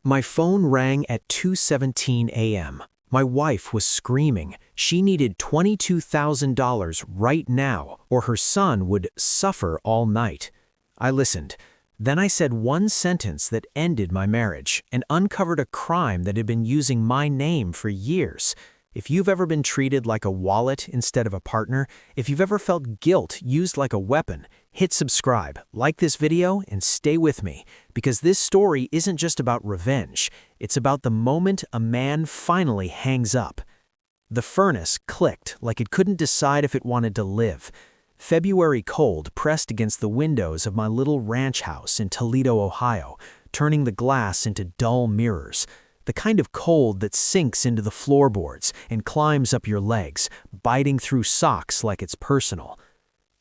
My phone rang at 2:17 a.m. My wife was screaming. She needed $22,000 right now, or her son would suffer all night. I listened. Then I said one sentence that ended my marriage and uncovered a crime that had been using my name for years. If you've ever been treated like a wallet instead of a partner, if you've ever felt guilt used like a weapon, hit subscribe, like this video, and stay with me, because this story isn't just about revenge. It's about the moment a man finally hangs up. The furnace clicked like it couldn't decide if it wanted to live. February cold pressed against the windows of my little ranch house in Toledo, Ohio, turning the glass into dull mirrors. The kind of cold that sinks into the floorboards and climbs up your legs, biting through socks like it's personal.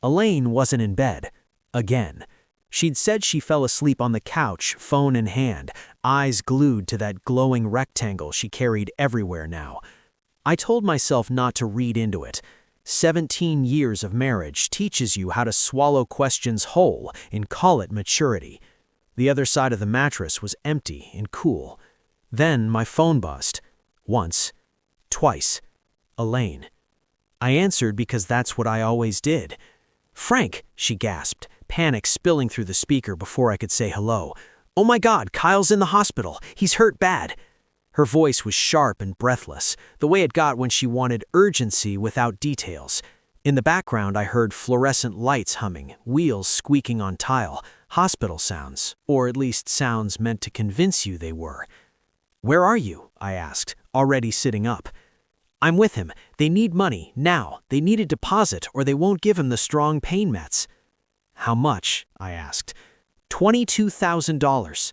Elaine wasn't in bed. Again. She'd said she fell asleep on the couch, phone in hand, eyes glued to that glowing rectangle she carried everywhere now. I told myself not to read into it. 17 years of marriage teaches you how to swallow questions whole and call it maturity. The other side of the mattress was empty and cool. Then my phone buzzed. Once. Twice. Elaine. I answered because that's what I always did. "Frank," she gasped, panic spilling through the speaker before I could say hello. "Oh my God, Kyle's in the hospital. He's hurt bad." Her voice was sharp and breathless, the way it got when she wanted urgency without details. In the background, I heard fluorescent lights humming, wheels squeaking on tile, hospital sounds, or at least sounds meant to convince you they were. "Where are you?" I asked, already sitting up. "I'm with him. They need money, now. They need a deposit, or they won't give him the strong pain meds." "How much?" I asked. $22,000.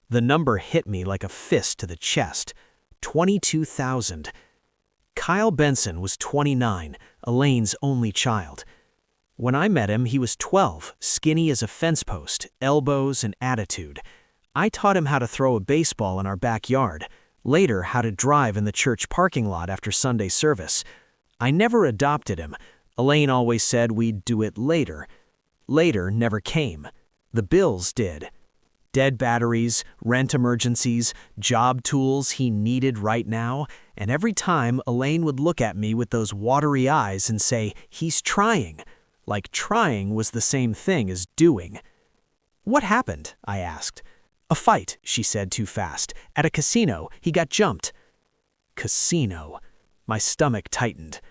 The number hit me like a fist to the chest. 22,000. Kyle Benson was 29, Elaine's only child. When I met him, he was 12, skinny as a fence post, elbows and attitude. I taught him how to throw a baseball in our backyard, later how to drive in the church parking lot after Sunday service. I never adopted him. Elaine always said we'd do it later. Later never came. The bills did. Dead batteries, rent emergencies, job tools he needed right now, and every time Elaine would look at me with those watery eyes and say, "He's trying," like trying was the same thing as doing. "What happened?" I asked. "A fight," she said too fast. "At a casino. He got jumped." Casino. My stomach tightened.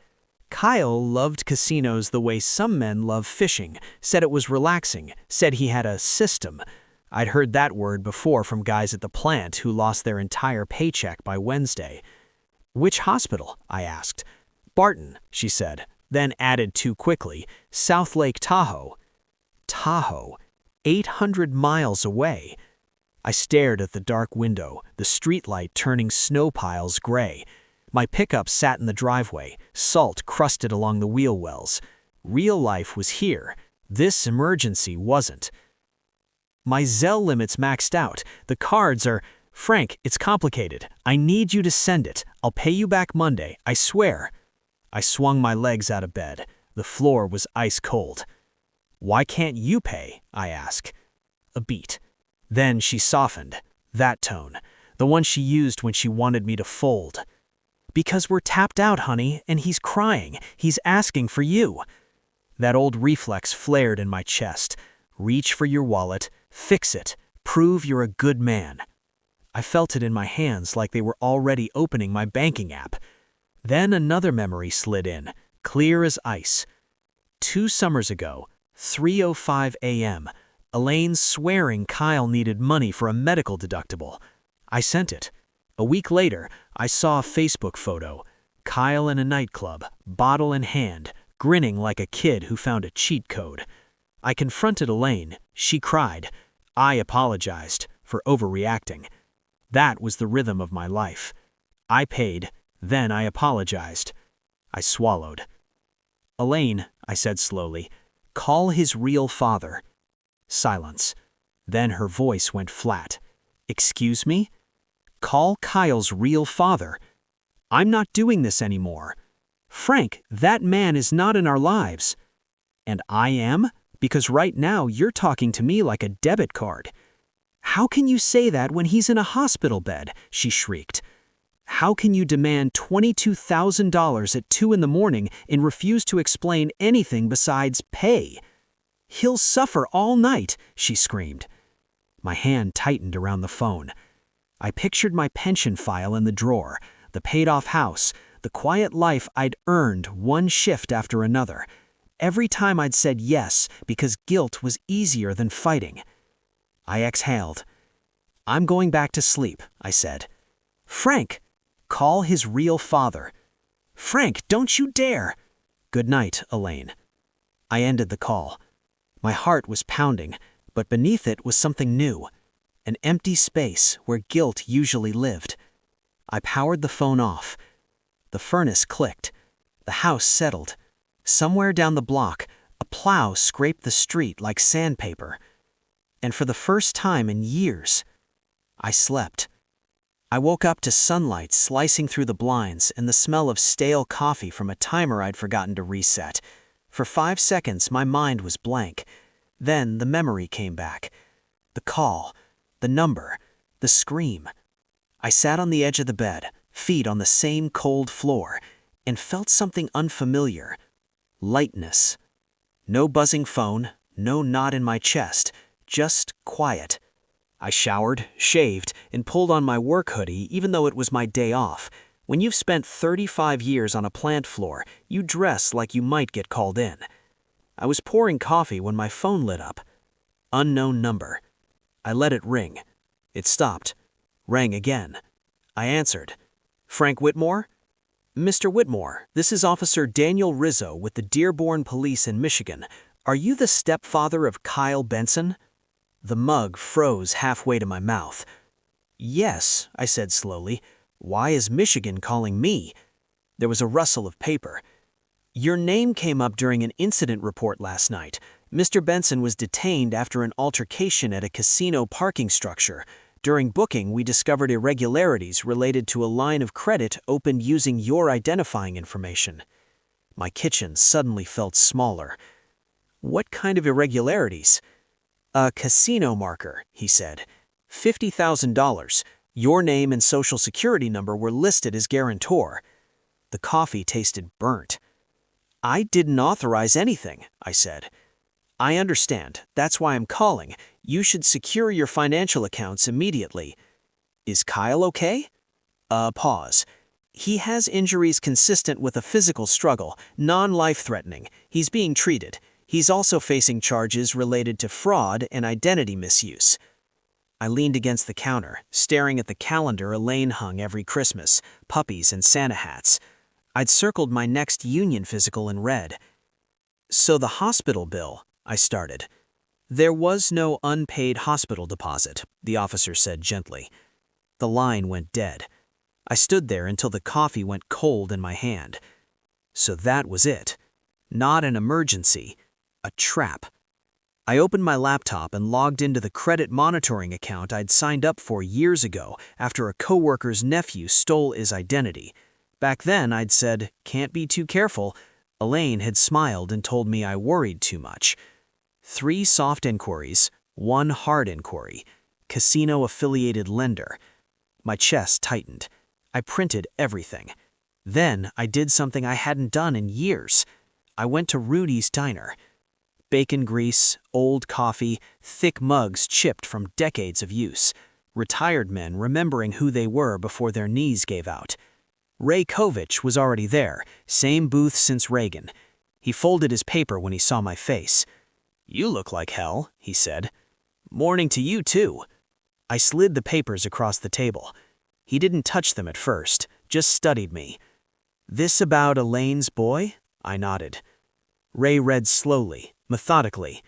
Kyle loved casinos the way some men love fishing, said it was relaxing, said he had a system. I'd heard that word before from guys at the plant who lost their entire paycheck by Wednesday. "Which hospital?" I asked. "Barton," she said, then added too quickly, "South Lake Tahoe." Tahoe. 800 miles away. I stared at the dark window, the streetlight turning snow piles gray. My pickup sat in the driveway, salt crusted along the wheel wells. Real life was here. This emergency wasn't. "My Zelle limit's maxed out. The cards are—" "Frank, it's complicated. I need you to send it. I'll pay you back Monday, I swear." I swung my legs out of bed. The floor was ice cold. "Why can't you pay?" I asked. A beat. Then she softened. That tone. The one she used when she wanted me to fold. "Because we're tapped out, honey, and he's crying. He's asking for you." That old reflex flared in my chest. Reach for your wallet. Fix it. Prove you're a good man. I felt it in my hands like they were already opening my banking app. Then another memory slid in, clear as ice. 2 summers ago, 3:05 a.m., Elaine swearing Kyle needed money for a medical deductible. I sent it. A week later, I saw a Facebook photo. Kyle in a nightclub, bottle in hand, grinning like a kid who found a cheat code. I confronted Elaine. She cried. I apologized for overreacting. That was the rhythm of my life. I paid, then I apologized. I swallowed. "Elaine," I said slowly, "call his real father." Silence. Then her voice went flat. "Excuse me? Call Kyle's real father. I'm not doing this anymore. Frank, that man is not in our lives. And I am? Because right now you're talking to me like a debit card." "How can you say that when he's in a hospital bed?" she shrieked. "How can you demand $22,000 at 2 in the morning and refuse to explain anything besides pay?" "He'll suffer all night," she screamed. My hand tightened around the phone. I pictured my pension file in the drawer, the paid-off house, the quiet life I'd earned one shift after another. Every time I'd said yes because guilt was easier than fighting. I exhaled. "I'm going back to sleep," I said. "Frank, call his real father." "Frank, don't you dare!" "Good night, Elaine." I ended the call. My heart was pounding, but beneath it was something new. An empty space where guilt usually lived. I powered the phone off. The furnace clicked. The house settled. Somewhere down the block, a plow scraped the street like sandpaper. And for the first time in years, I slept. I woke up to sunlight slicing through the blinds and the smell of stale coffee from a timer I'd forgotten to reset. For 5 seconds, my mind was blank. Then the memory came back. The call, the number, the scream. I sat on the edge of the bed, feet on the same cold floor, and felt something unfamiliar. Lightness. No buzzing phone, no knot in my chest, just quiet. I showered, shaved, and pulled on my work hoodie even though it was my day off. When you've spent 35 years on a plant floor, you dress like you might get called in. I was pouring coffee when my phone lit up. Unknown number. I let it ring. It stopped. Rang again. I answered. "Frank Whitmore?" "Mr. Whitmore, this is Officer Daniel Rizzo with the Dearborn Police in Michigan. Are you the stepfather of Kyle Benson?" The mug froze halfway to my mouth. "Yes," I said slowly. "Why is Michigan calling me?" There was a rustle of paper. "Your name came up during an incident report last night. Mr. Benson was detained after an altercation at a casino parking structure. During booking, we discovered irregularities related to a line of credit opened using your identifying information." My kitchen suddenly felt smaller. "What kind of irregularities?" "A casino marker," he said. $50,000. Your name and social security number were listed as guarantor." The coffee tasted burnt. "I didn't authorize anything," I said. "I understand. That's why I'm calling. You should secure your financial accounts immediately." "Is Kyle okay?" Pause. "He has injuries consistent with a physical struggle, non-life-threatening. He's being treated. He's also facing charges related to fraud and identity misuse." I leaned against the counter, staring at the calendar Elaine hung every Christmas, puppies and Santa hats. I'd circled my next union physical in red. "So the hospital bill," I started. "There was no unpaid hospital deposit," the officer said gently. The line went dead. I stood there until the coffee went cold in my hand. So that was it. Not an emergency. A trap. I opened my laptop and logged into the credit monitoring account I'd signed up for years ago after a coworker's nephew stole his identity. Back then, I'd said, "Can't be too careful." Elaine had smiled and told me I worried too much. 3 soft inquiries, 1 hard inquiry. Casino-affiliated lender. My chest tightened. I printed everything. Then I did something I hadn't done in years. I went to Rudy's Diner. Bacon grease, old coffee, thick mugs chipped from decades of use. Retired men remembering who they were before their knees gave out. Ray Kovich was already there, same booth since Reagan. He folded his paper when he saw my face. "You look like hell," he said. "Morning to you, too." I slid the papers across the table. He didn't touch them at first, just studied me. "This about Elaine's boy?" I nodded. Ray read slowly, methodically.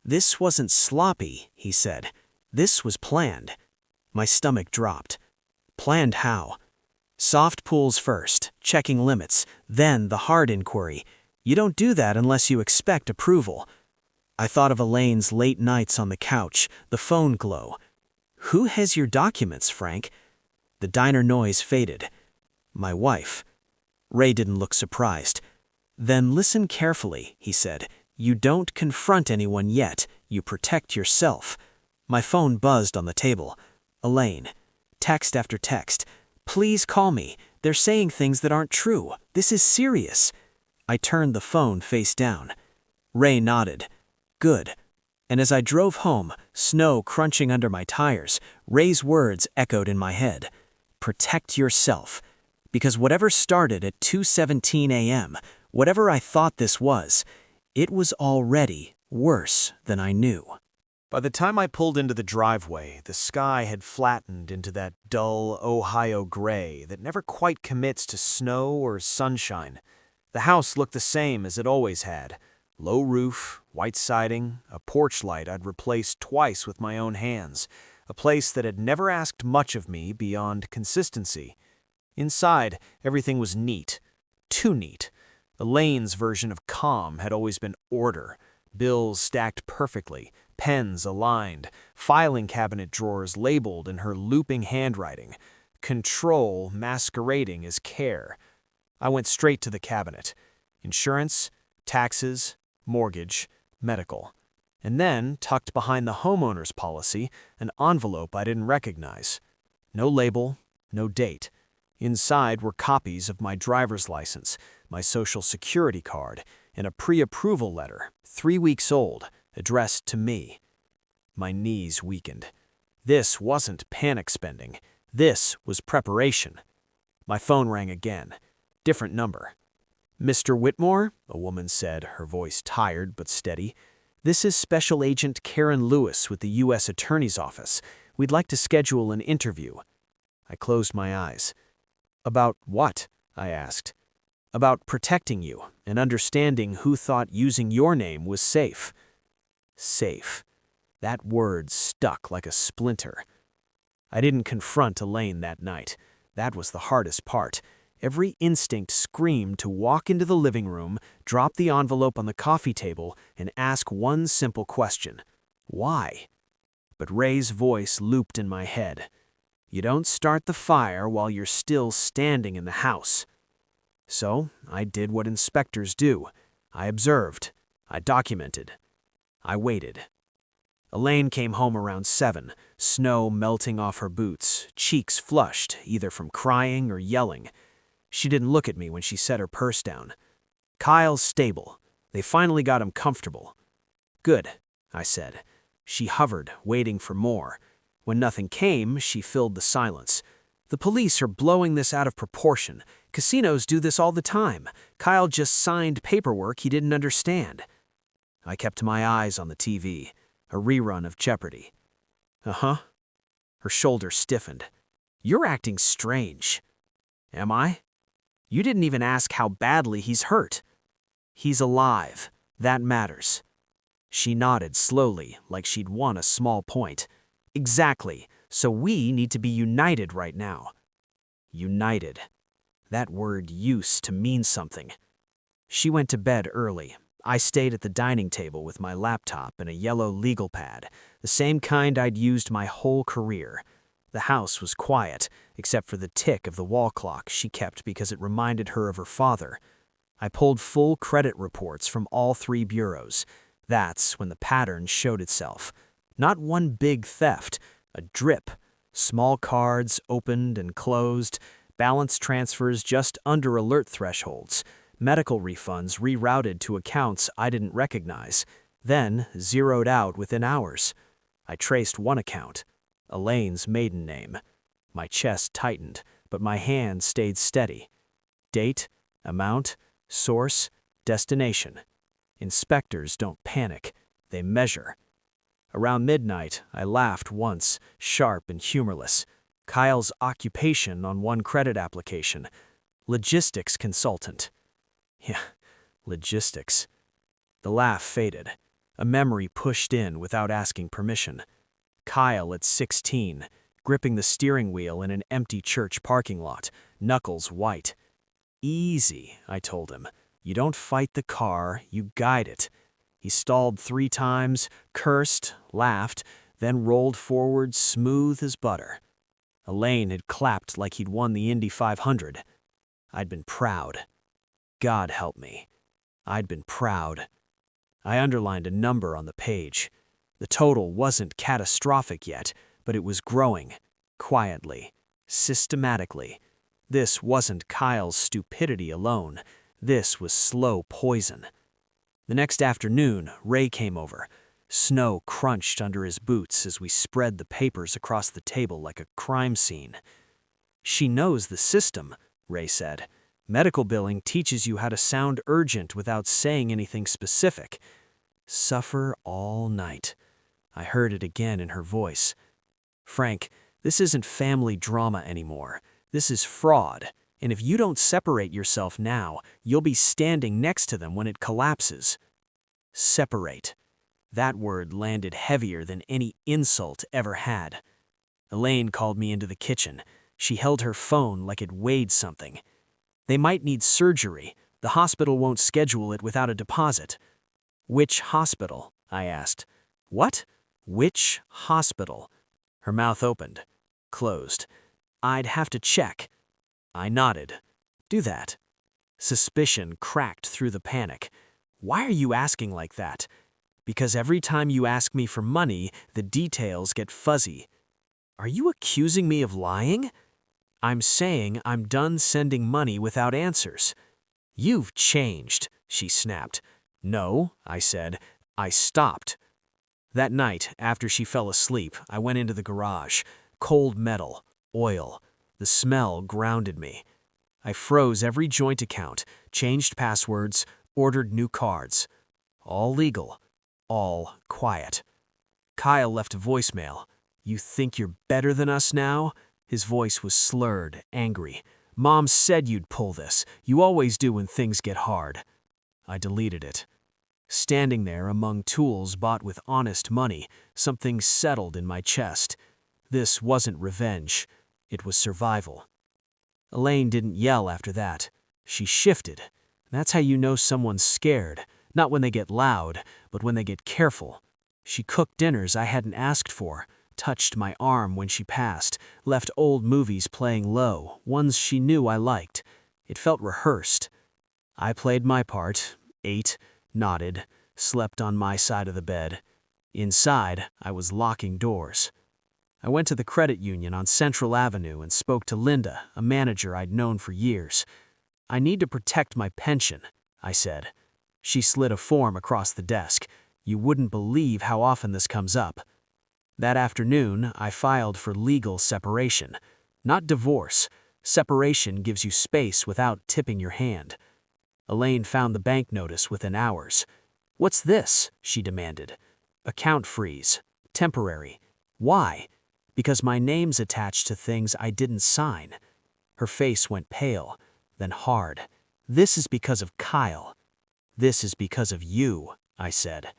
"This wasn't sloppy," he said. "This was planned." My stomach dropped. Planned how? Soft pulls first, checking limits, then the hard inquiry. You don't do that unless you expect approval. I thought of Elaine's late nights on the couch, the phone glow. "Who has your documents, Frank?" The diner noise faded. "My wife." Ray didn't look surprised. "Then listen carefully," he said. "You don't confront anyone yet. You protect yourself." My phone buzzed on the table. Elaine. Text after text. Please call me. They're saying things that aren't true. This is serious. I turned the phone face down. Ray nodded. Good. And as I drove home, snow crunching under my tires, Ray's words echoed in my head. Protect yourself. Because whatever started at 2:17 a.m., whatever I thought this was, it was already worse than I knew. By the time I pulled into the driveway, the sky had flattened into that dull Ohio gray that never quite commits to snow or sunshine. The house looked the same as it always had. Low roof, white siding, a porch light I'd replaced twice with my own hands, a place that had never asked much of me beyond consistency. Inside, everything was neat. Too neat. Elaine's version of calm had always been order. Bills stacked perfectly, pens aligned, filing cabinet drawers labeled in her looping handwriting, control masquerading as care. I went straight to the cabinet. Insurance, taxes, mortgage, medical. And then, tucked behind the homeowner's policy, an envelope I didn't recognize. No label, no date. Inside were copies of my driver's license, my social security card, and a pre-approval letter, 3 weeks old, addressed to me. My knees weakened. This wasn't panic spending. This was preparation. My phone rang again. Different number. Mr. Whitmore, a woman said, her voice tired but steady. This is Special Agent Karen Lewis with the U.S. Attorney's Office. We'd like to schedule an interview. I closed my eyes. About what? I asked. About protecting you and understanding who thought using your name was safe. Safe. That word stuck like a splinter. I didn't confront Elaine that night. That was the hardest part. Every instinct screamed to walk into the living room, drop the envelope on the coffee table, and ask one simple question. Why? But Ray's voice looped in my head. You don't start the fire while you're still standing in the house. So I did what inspectors do. I observed. I documented. I waited. Elaine came home around 7, snow melting off her boots, cheeks flushed, either from crying or yelling. She didn't look at me when she set her purse down. Kyle's stable. They finally got him comfortable. Good, I said. She hovered, waiting for more. When nothing came, she filled the silence. The police are blowing this out of proportion. Casinos do this all the time. Kyle just signed paperwork he didn't understand. I kept my eyes on the TV, a rerun of Jeopardy. Uh-huh. Her shoulder stiffened. You're acting strange. Am I? You didn't even ask how badly he's hurt. He's alive. That matters. She nodded slowly, like she'd won a small point. Exactly. So we need to be united right now. United. That word used to mean something. She went to bed early. I stayed at the dining table with my laptop and a yellow legal pad, the same kind I'd used my whole career. The house was quiet, except for the tick of the wall clock she kept because it reminded her of her father. I pulled full credit reports from all 3 bureaus. That's when the pattern showed itself. Not one big theft, a drip. Small cards opened and closed, balance transfers just under alert thresholds, medical refunds rerouted to accounts I didn't recognize, then zeroed out within hours. I traced one account, Elaine's maiden name. My chest tightened, but my hand stayed steady. Date, amount, source, destination. Inspectors don't panic, they measure. Around midnight, I laughed once, sharp and humorless. Kyle's occupation on one credit application. Logistics consultant. Yeah, logistics. The laugh faded. A memory pushed in without asking permission. Kyle at 16, gripping the steering wheel in an empty church parking lot, knuckles white. Easy, I told him. You don't fight the car, you guide it. He stalled 3 times, cursed, laughed, then rolled forward smooth as butter. Elaine had clapped like he'd won the Indy 500. I'd been proud. God help me. I'd been proud. I underlined a number on the page. The total wasn't catastrophic yet, but it was growing, quietly, systematically. This wasn't Kyle's stupidity alone. This was slow poison. The next afternoon, Ray came over. Snow crunched under his boots as we spread the papers across the table like a crime scene. "She knows the system," Ray said. "Medical billing teaches you how to sound urgent without saying anything specific. Suffer all night." I heard it again in her voice. "Frank, this isn't family drama anymore. This is fraud, and if you don't separate yourself now, you'll be standing next to them when it collapses." Separate. That word landed heavier than any insult ever had. Elaine called me into the kitchen. She held her phone like it weighed something. "They might need surgery. The hospital won't schedule it without a deposit." "Which hospital?" I asked. "What? Which hospital?" Her mouth opened, closed. "I'd have to check." I nodded. "Do that." Suspicion cracked through the panic. "Why are you asking like that?" "Because every time you ask me for money, the details get fuzzy." "Are you accusing me of lying?" "I'm saying I'm done sending money without answers." "You've changed," she snapped. "No," I said. "I stopped." That night, after she fell asleep, I went into the garage. Cold metal, oil. The smell grounded me. I froze every joint account, changed passwords, ordered new cards. All legal. All quiet. Kyle left a voicemail. "You think you're better than us now?" His voice was slurred, angry. "Mom said you'd pull this. You always do when things get hard." I deleted it. Standing there among tools bought with honest money, something settled in my chest. This wasn't revenge. It was survival. Elaine didn't yell after that. She shifted. That's how you know someone's scared. Not when they get loud, but when they get careful. She cooked dinners I hadn't asked for, touched my arm when she passed, left old movies playing low, ones she knew I liked. It felt rehearsed. I played my part, ate, nodded, slept on my side of the bed. Inside, I was locking doors. I went to the credit union on Central Avenue and spoke to Linda, a manager I'd known for years. "I need to protect my pension," I said. She slid a form across the desk. "You wouldn't believe how often this comes up." That afternoon, I filed for legal separation. Not divorce. Separation gives you space without tipping your hand. Elaine found the bank notice within hours. "What's this?" she demanded. "Account freeze. Temporary." "Why?" "Because my name's attached to things I didn't sign." Her face went pale, then hard. "This is because of Kyle." "This is because of you," I said.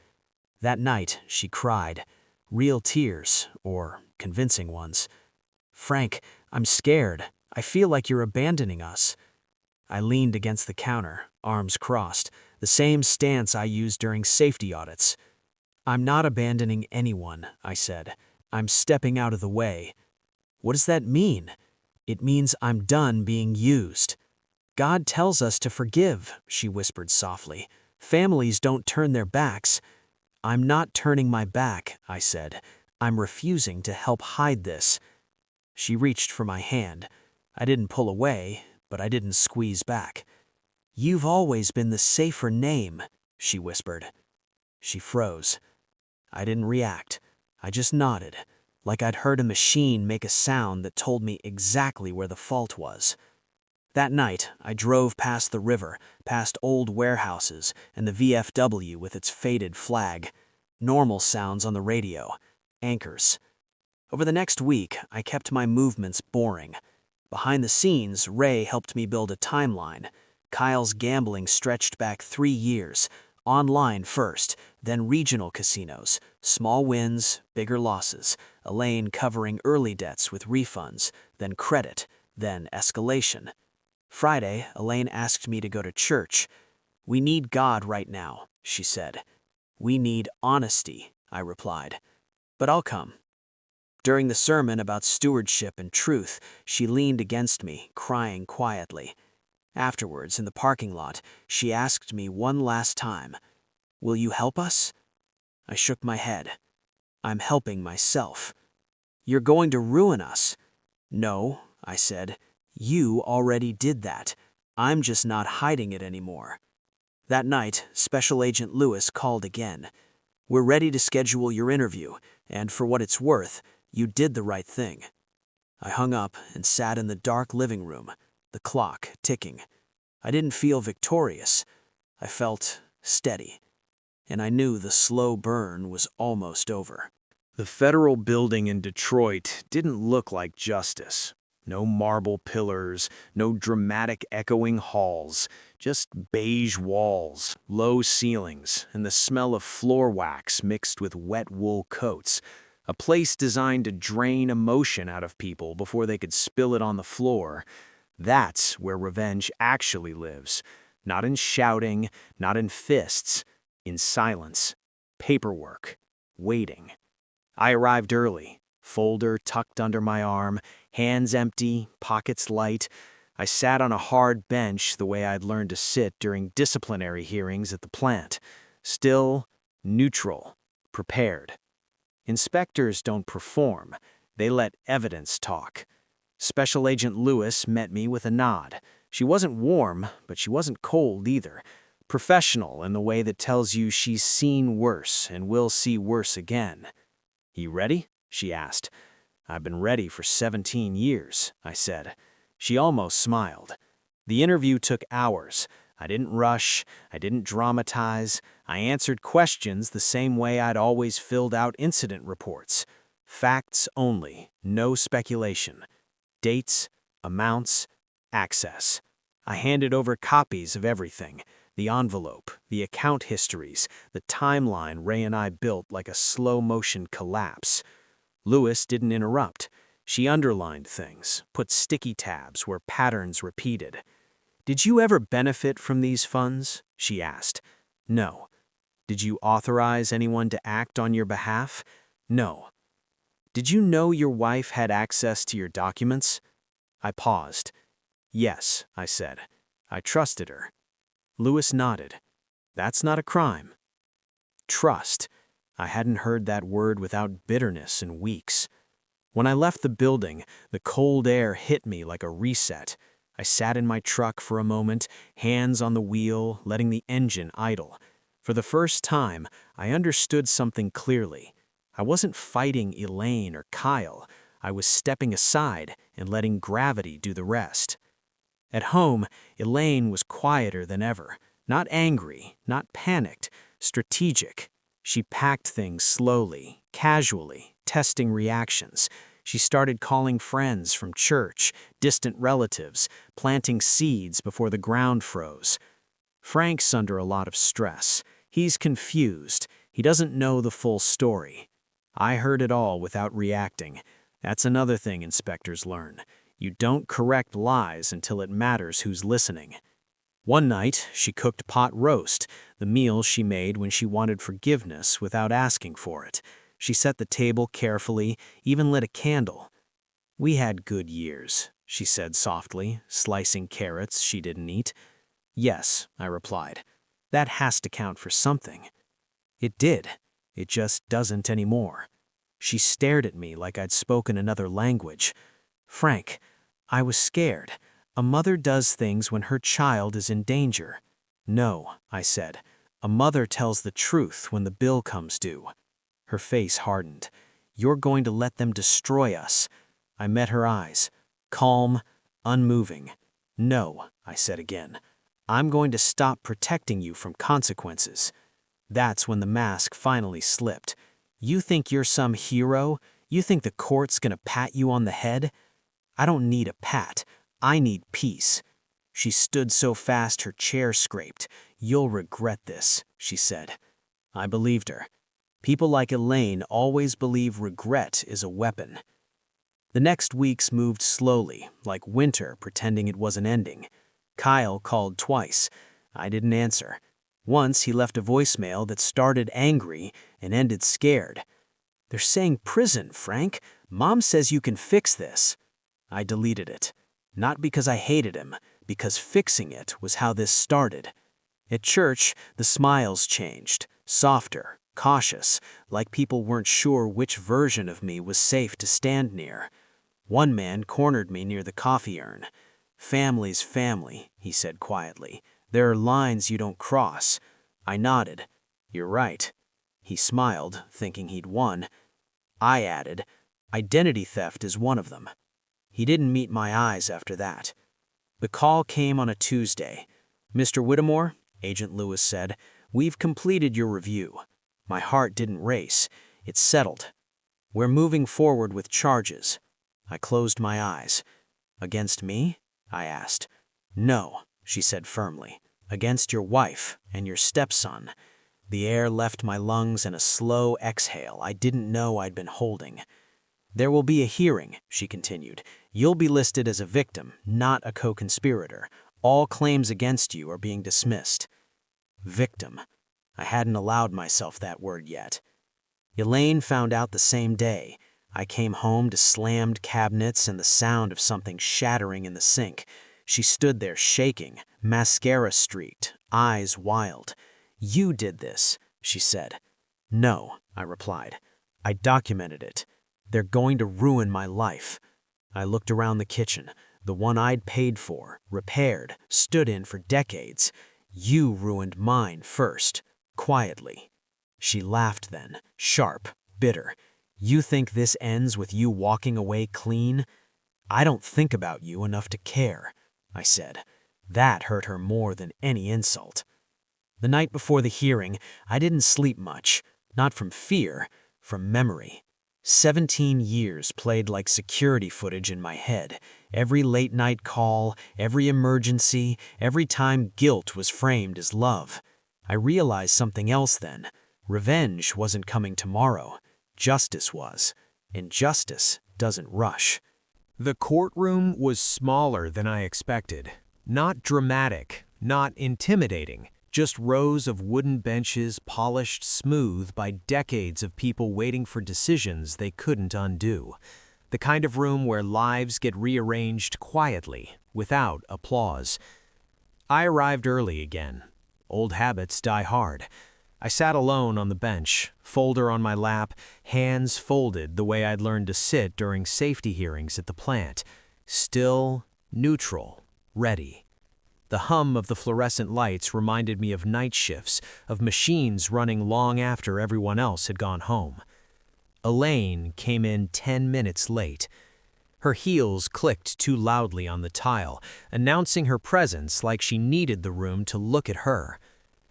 That night, she cried. Real tears, or convincing ones. "Frank, I'm scared. I feel like you're abandoning us." I leaned against the counter, arms crossed, the same stance I used during safety audits. "I'm not abandoning anyone," I said. "I'm stepping out of the way." "What does that mean?" "It means I'm done being used." "God tells us to forgive," she whispered softly. "Families don't turn their backs." "I'm not turning my back," I said. "I'm refusing to help hide this." She reached for my hand. I didn't pull away, but I didn't squeeze back. "You've always been the safer name," she whispered. She froze. I didn't react. I just nodded, like I'd heard a machine make a sound that told me exactly where the fault was. That night, I drove past the river, past old warehouses, and the VFW with its faded flag. Normal sounds on the radio. Anchors. Over the next week, I kept my movements boring. Behind the scenes, Ray helped me build a timeline. Kyle's gambling stretched back 3 years. Online first, then regional casinos. Small wins, bigger losses. Elaine covering early debts with refunds, then credit, then escalation. Friday, Elaine asked me to go to church. "We need God right now," she said. "We need honesty," I replied. "But I'll come." During the sermon about stewardship and truth, she leaned against me, crying quietly. Afterwards, in the parking lot, she asked me one last time, "Will you help us?" I shook my head. I'm helping myself. You're going to ruin us. No, I said. You already did that. I'm just not hiding it anymore. That night, Special Agent Lewis called again. We're ready to schedule your interview, and for what it's worth, you did the right thing. I hung up and sat in the dark living room, the clock ticking. I didn't feel victorious. I felt steady, and I knew the slow burn was almost over. The federal building in Detroit didn't look like justice. No marble pillars, no dramatic echoing halls, just beige walls, low ceilings, and the smell of floor wax mixed with wet wool coats. A place designed to drain emotion out of people before they could spill it on the floor. That's where revenge actually lives. Not in shouting, not in fists, in silence, paperwork, waiting. I arrived early, folder tucked under my arm, hands empty, pockets light. I sat on a hard bench the way I'd learned to sit during disciplinary hearings at the plant. Still, neutral, prepared. Inspectors don't perform. They let evidence talk. Special Agent Lewis met me with a nod. She wasn't warm, but she wasn't cold either. Professional in the way that tells you she's seen worse and will see worse again. You ready? She asked. I've been ready for 17 years, I said. She almost smiled. The interview took hours. I didn't rush. I didn't dramatize. I answered questions the same way I'd always filled out incident reports. Facts only, no speculation. Dates, amounts, access. I handed over copies of everything. The envelope, the account histories, the timeline Ray and I built like a slow-motion collapse. Lewis didn't interrupt. She underlined things, put sticky tabs where patterns repeated. Did you ever benefit from these funds? She asked. No. Did you authorize anyone to act on your behalf? No. Did you know your wife had access to your documents? I paused. Yes, I said. I trusted her. Lewis nodded. That's not a crime. Trust. I hadn't heard that word without bitterness in weeks. When I left the building, the cold air hit me like a reset. I sat in my truck for a moment, hands on the wheel, letting the engine idle. For the first time, I understood something clearly. I wasn't fighting Elaine or Kyle. I was stepping aside and letting gravity do the rest. At home, Elaine was quieter than ever. Not angry, not panicked, strategic. She packed things slowly, casually, testing reactions. She started calling friends from church, distant relatives, planting seeds before the ground froze. Frank's under a lot of stress. He's confused. He doesn't know the full story. I heard it all without reacting. That's another thing inspectors learn. You don't correct lies until it matters who's listening. One night, she cooked pot roast, the meal she made when she wanted forgiveness without asking for it. She set the table carefully, even lit a candle. We had good years, she said softly, slicing carrots she didn't eat. Yes, I replied. That has to count for something. It did. It just doesn't anymore. She stared at me like I'd spoken another language. Frank, I was scared. A mother does things when her child is in danger. No, I said. A mother tells the truth when the bill comes due. Her face hardened. You're going to let them destroy us. I met her eyes. Calm, unmoving. No, I said again. I'm going to stop protecting you from consequences. That's when the mask finally slipped. You think you're some hero? You think the court's gonna pat you on the head? I don't need a pat. I need peace. She stood so fast her chair scraped. You'll regret this, she said. I believed her. People like Elaine always believe regret is a weapon. The next weeks moved slowly, like winter pretending it wasn't ending. Kyle called twice. I didn't answer. Once he left a voicemail that started angry and ended scared. They're saying prison, Frank. Mom says you can fix this. I deleted it. Not because I hated him, because fixing it was how this started. At church, the smiles changed, softer, cautious, like people weren't sure which version of me was safe to stand near. One man cornered me near the coffee urn. "Family's family," he said quietly. "There are lines you don't cross." I nodded. "You're right." He smiled, thinking he'd won. I added, "Identity theft is one of them." He didn't meet my eyes after that. The call came on a Tuesday. "Mr. Whittemore," Agent Lewis said, "we've completed your review." My heart didn't race. It settled. "We're moving forward with charges." I closed my eyes. "Against me?" I asked. "No," she said firmly. "Against your wife and your stepson." The air left my lungs in a slow exhale I didn't know I'd been holding. "There will be a hearing," she continued. "You'll be listed as a victim, not a co-conspirator. All claims against you are being dismissed." Victim. I hadn't allowed myself that word yet. Elaine found out the same day. I came home to slammed cabinets and the sound of something shattering in the sink. She stood there shaking, mascara streaked, eyes wild. "You did this," she said. "No," I replied. "I documented it. They're going to ruin my life." I looked around the kitchen, the one I'd paid for, repaired, stood in for decades. "You ruined mine first," quietly. She laughed then, sharp, bitter. "You think this ends with you walking away clean?" "I don't think about you enough to care," I said. That hurt her more than any insult. The night before the hearing, I didn't sleep much, not from fear, from memory. 17 years played like security footage in my head. Every late-night call, every emergency, every time guilt was framed as love. I realized something else then. Revenge wasn't coming tomorrow. Justice was. And justice doesn't rush. The courtroom was smaller than I expected. Not dramatic, not intimidating. Just rows of wooden benches polished smooth by decades of people waiting for decisions they couldn't undo. The kind of room where lives get rearranged quietly, without applause. I arrived early again. Old habits die hard. I sat alone on the bench, folder on my lap, hands folded the way I'd learned to sit during safety hearings at the plant. Still, neutral, ready. The hum of the fluorescent lights reminded me of night shifts, of machines running long after everyone else had gone home. Elaine came in 10 minutes late. Her heels clicked too loudly on the tile, announcing her presence like she needed the room to look at her.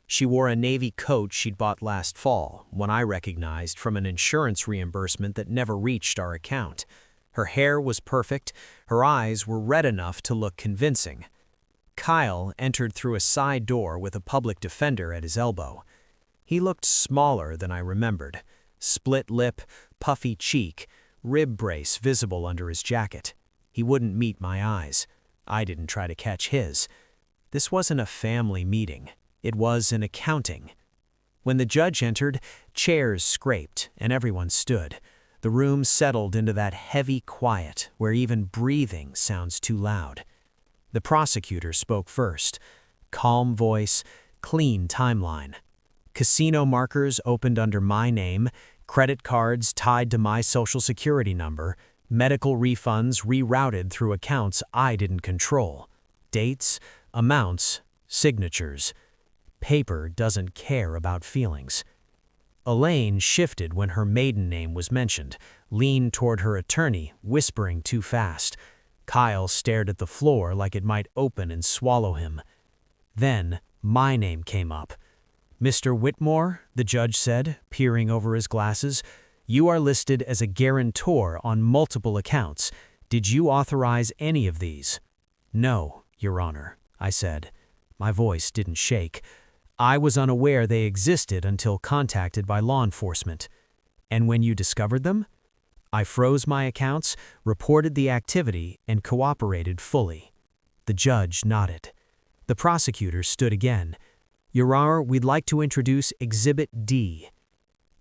She wore a navy coat she'd bought last fall, one I recognized from an insurance reimbursement that never reached our account. Her hair was perfect, her eyes were red enough to look convincing. Kyle entered through a side door with a public defender at his elbow. He looked smaller than I remembered. Split lip, puffy cheek, rib brace visible under his jacket. He wouldn't meet my eyes. I didn't try to catch his. This wasn't a family meeting. It was an accounting. When the judge entered, chairs scraped and everyone stood. The room settled into that heavy quiet where even breathing sounds too loud. The prosecutor spoke first. Calm voice, clean timeline. Casino markers opened under my name, credit cards tied to my social security number, medical refunds rerouted through accounts I didn't control. Dates, amounts, signatures. Paper doesn't care about feelings. Elaine shifted when her maiden name was mentioned, leaned toward her attorney, whispering too fast. Kyle stared at the floor like it might open and swallow him. Then my name came up. "Mr. Whitmore," the judge said, peering over his glasses, "you are listed as a guarantor on multiple accounts. Did you authorize any of these?" "No, Your Honor," I said. My voice didn't shake. "I was unaware they existed until contacted by law enforcement." "And when you discovered them?" "I froze my accounts, reported the activity, and cooperated fully." The judge nodded. The prosecutor stood again. "Your Honor, we'd like to introduce Exhibit D."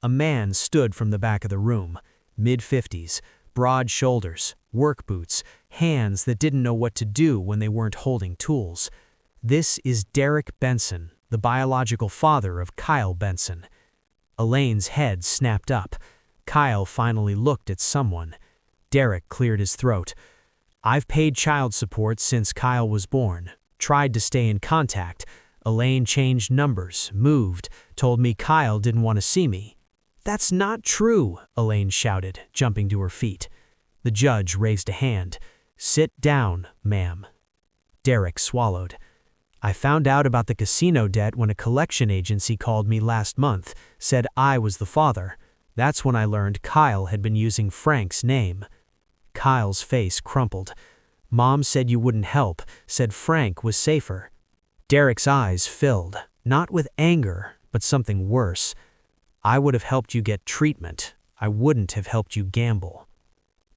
A man stood from the back of the room, mid-50s, broad shoulders, work boots, hands that didn't know what to do when they weren't holding tools. "This is Derek Benson, the biological father of Kyle Benson." Elaine's head snapped up. Kyle finally looked at someone. Derek cleared his throat. I've paid child support since Kyle was born. Tried to stay in contact. Elaine changed numbers, moved, told me Kyle didn't want to see me. That's not true, Elaine shouted, jumping to her feet. The judge raised a hand. Sit down, ma'am. Derek swallowed. I found out about the casino debt when a collection agency called me last month, said I was the father. That's when I learned Kyle had been using Frank's name. Kyle's face crumpled. Mom said you wouldn't help, said Frank was safer. Derek's eyes filled, not with anger, but something worse. I would have helped you get treatment. I wouldn't have helped you gamble.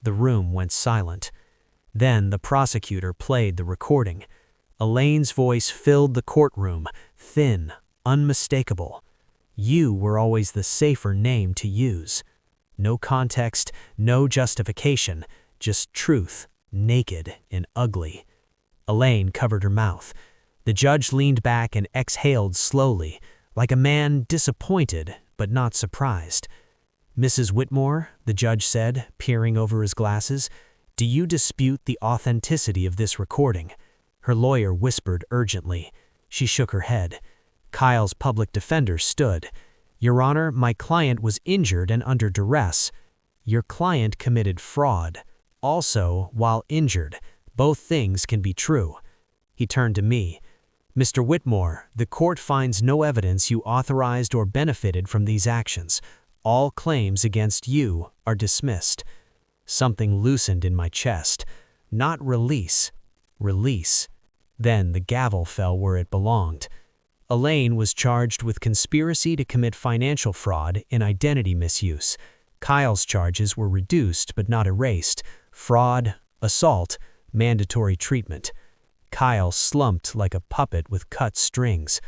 The room went silent. Then the prosecutor played the recording. Elaine's voice filled the courtroom, thin, unmistakable. You were always the safer name to use. No context, no justification, just truth, naked and ugly. Elaine covered her mouth. The judge leaned back and exhaled slowly, like a man disappointed but not surprised. Mrs. Whitmore, the judge said, peering over his glasses, do you dispute the authenticity of this recording? Her lawyer whispered urgently. She shook her head. Kyle's public defender stood. Your Honor, my client was injured and under duress. Your client committed fraud. Also, while injured. Both things can be true. He turned to me. Mr. Whitmore, the court finds no evidence you authorized or benefited from these actions. All claims against you are dismissed. Something loosened in my chest. Not release. Release. Then the gavel fell where it belonged. Elaine was charged with conspiracy to commit financial fraud and identity misuse. Kyle's charges were reduced but not erased. Fraud, assault, mandatory treatment. Kyle slumped like a puppet with cut strings.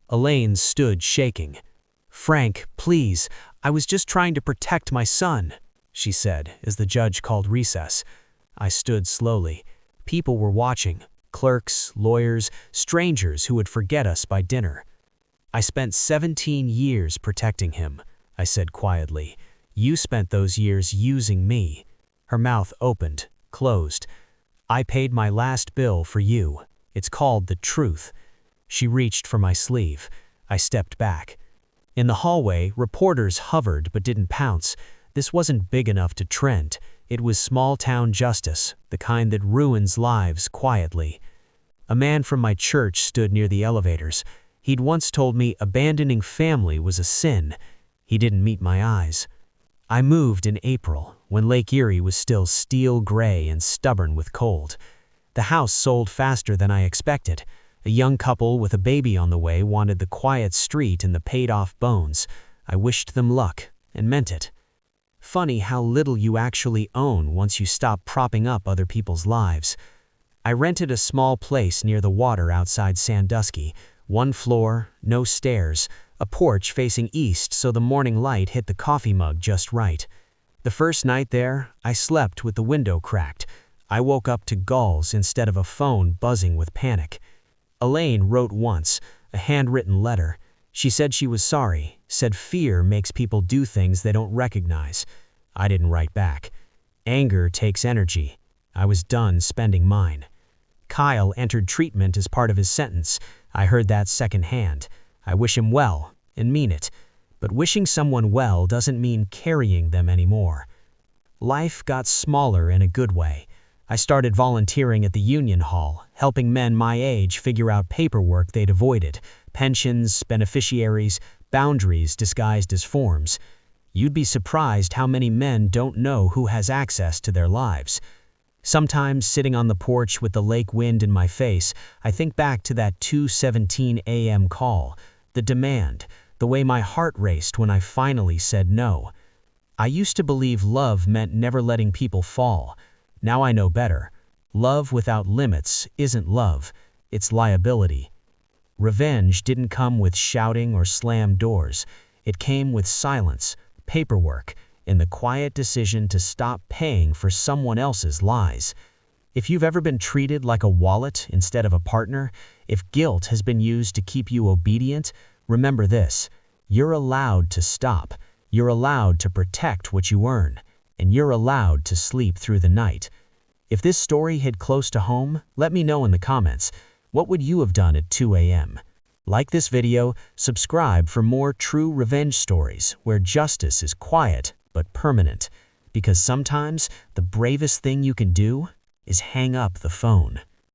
Elaine stood shaking. Frank, please, I was just trying to protect my son, she said as the judge called recess. I stood slowly. People were watching. Clerks, lawyers, strangers who would forget us by dinner. I spent 17 years protecting him, I said quietly. You spent those years using me. Her mouth opened, closed. I paid my last bill for you. It's called the truth. She reached for my sleeve. I stepped back. In the hallway, reporters hovered but didn't pounce. This wasn't big enough to trend. It was small-town justice, the kind that ruins lives quietly. A man from my church stood near the elevators. He'd once told me abandoning family was a sin. He didn't meet my eyes. I moved in April, when Lake Erie was still steel gray and stubborn with cold. The house sold faster than I expected. A young couple with a baby on the way wanted the quiet street and the paid-off bones. I wished them luck, and meant it. Funny how little you actually own once you stop propping up other people's lives. I rented a small place near the water outside Sandusky. 1 floor, no stairs, a porch facing east so the morning light hit the coffee mug just right. The first night there, I slept with the window cracked. I woke up to gulls instead of a phone buzzing with panic. Elaine wrote once, a handwritten letter. She said she was sorry, said fear makes people do things they don't recognize. I didn't write back. Anger takes energy. I was done spending mine. Kyle entered treatment as part of his sentence. I heard that secondhand. I wish him well, and mean it. But wishing someone well doesn't mean carrying them anymore. Life got smaller in a good way. I started volunteering at the Union Hall, helping men my age figure out paperwork they'd avoided, pensions, beneficiaries, boundaries disguised as forms. You'd be surprised how many men don't know who has access to their lives. Sometimes, sitting on the porch with the lake wind in my face, I think back to that 2:17 a.m. call, the demand, the way my heart raced when I finally said no. I used to believe love meant never letting people fall. Now I know better. Love without limits isn't love, it's liability. Revenge didn't come with shouting or slammed doors. It came with silence, paperwork, and the quiet decision to stop paying for someone else's lies. If you've ever been treated like a wallet instead of a partner, if guilt has been used to keep you obedient, remember this: You're allowed to stop. You're allowed to protect what you earn. And you're allowed to sleep through the night. If this story hit close to home, let me know in the comments. What would you have done at 2 a.m.? Like this video, subscribe for more true revenge stories where justice is quiet but permanent. Because sometimes the bravest thing you can do is hang up the phone.